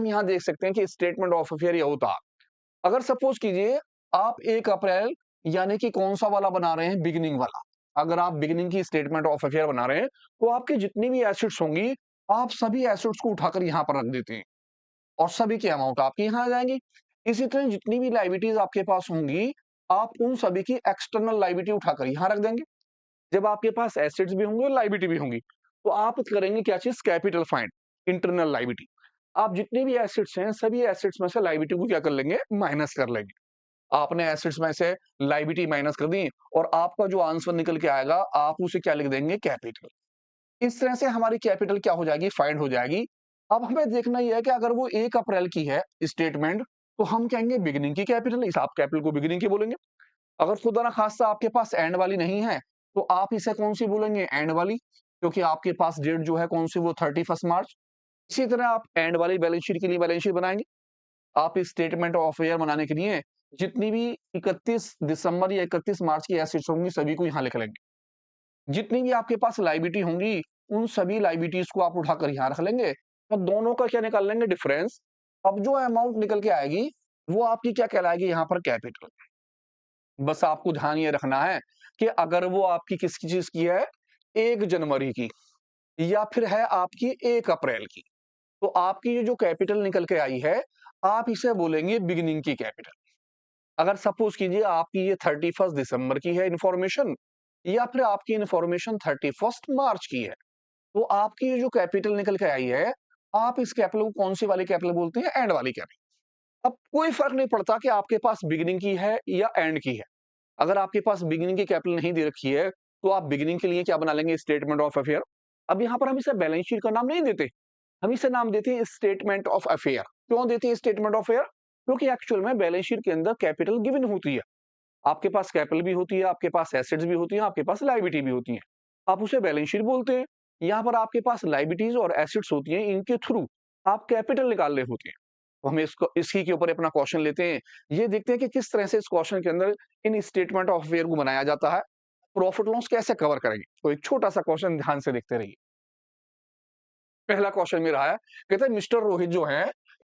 यहाँ देख सकते हैं कि स्टेटमेंट ऑफ अफेयर ये होता। अगर सपोज कीजिए आप 1 अप्रैल यानी कि कौन-सा वाला बना रहे हैं, बिगिनिंग वाला। अगर आप बिगिनिंग की स्टेटमेंट ऑफ अफेयर बना रहे हैं, तो आपकी जितनी भी एसेट्स होंगी, आप सभी एसेट्स को उठाकर यहाँ पर रख देते हैं और सभी की अमाउंट आपके यहाँ आ जाएँगी। इसी तरह जितनी भी लायबिलिटीज़ आपके पास होंगी, आप उन सभी की एक्सटर्नल लायबिलिटी उठाकर यहाँ रख देंगे। जब आपके पास एसेट्स भी होंगे और लायबिलिटी भी होंगी, तो आप करेंगे क्या चीज़, कैपिटल फाइंड, इंटरनल लायबिलिटी। आप जितनी भी एसेट्स हैं, सभी एसेट्स में से लायबिलिटी को क्या कर लेंगे, माइनस कर लेंगे। आपने एसेट्स में से लायबिलिटी माइनस कर दी और आपका जो आंसर निकल के आएगा, आप उसे क्या लिख देंगे, कैपिटल। इस तरह से हमारी कैपिटल क्या हो जाएगी, फाइंड हो जाएगी। अब हमें देखना ये है कि अगर वो 1 अप्रैल की है स्टेटमेंट, तो हम कहेंगे बिगिनिंग की कैपिटल, इस आप कैपिटल को बिगिनिंग की बोलेंगे। अगर खुदा ना खास्ता आपके पास एंड वाली नहीं है, तो आप इसे कौन-सी बोलेंगे, एंड वाली, क्योंकि आपके पास डेट जो है कौन-सी, वो 31 मार्च। इसी तरह आप एंड वाली बैलेंस शीट के लिए बैलेंस शीट बनाएँगे। आप इस स्टेटमेंट ऑफ ईयर बनाने के लिए जितनी भी 31 दिसंबर या 31 मार्च की एसेट्स होंगी, सभी को यहाँ लिख लेंगे। जितनी भी आपके पास लायबिलिटी होंगी, उन सभी लायबिलिटीज़ को आप उठाकर यहाँ रख लेंगे और दोनों का क्या निकाल लेंगे, डिफरेंस। अब जो अमाउंट निकल के आएगी, वो आपकी क्या कहलाएगी, यहाँ पर कैपिटल। बस आपको ध्यान ये रखना है कि अगर वो आपकी किसकी चीज़ की है, 1 जनवरी की या फिर है आपकी 1 अप्रैल की, तो आपकी ये जो कैपिटल निकल के आई है, आप इसे बोलेंगे बिगिनिंग की कैपिटल। अगर सपोज कीजिए आपकी ये 31 दिसंबर की है इन्फॉर्मेशन या फिर आपकी इन्फॉर्मेशन 31 मार्च की है, तो आपकी ये जो कैपिटल निकल के आई है, आप इस कैपिटल को कौन-सी वाली कैपिटल बोलते हैं, एंड वाली कैपिटल। अब कोई फ़र्क नहीं पड़ता कि आपके पास बिगिनिंग की है या एंड की है। अगर आपके पास बिगिनिंग की कैपिटल नहीं दे रखी है, तो आप बिगिनिंग के लिए क्या बना लेंगे, स्टेटमेंट ऑफ अफेयर। अब यहाँ पर हम इसे बैलेंस शीट का नाम नहीं देते, हम इसे नाम देते हैं स्टेटमेंट ऑफ अफेयर। क्यों देते हैं स्टेटमेंट ऑफ अफेयर? क्योंकि एक्चुअल में बैलेंस शीट के अंदर कैपिटल गिवन होती है। आपके पास कैपिटल भी होती है, आपके पास एसेट्स भी होती हैं, आपके पास लायबिलिटी भी होती है। आप उसे बैलेंस शीट बोलते हैं। यहाँ पर आपके पास लायबिलिटीज और एसेट्स होती हैं, इनके थ्रू आप कैपिटल निकाल रहे होते हैं। तो हम इसको इसी के ऊपर अपना क्वेश्चन लेते हैं। ये देखते हैं कि किस तरह से इस क्वेश्चन के अंदर इन स्टेटमेंट ऑफ अफेयर को बनाया जाता है। प्रॉफिट लॉस कैसे कवर करेंगे? तो एक छोटा-सा क्वेश्चन ध्यान से देखते रहिए। पहला क्वेश्चन मेरा है, कहते हैं मिस्टर रोहित जो हैं,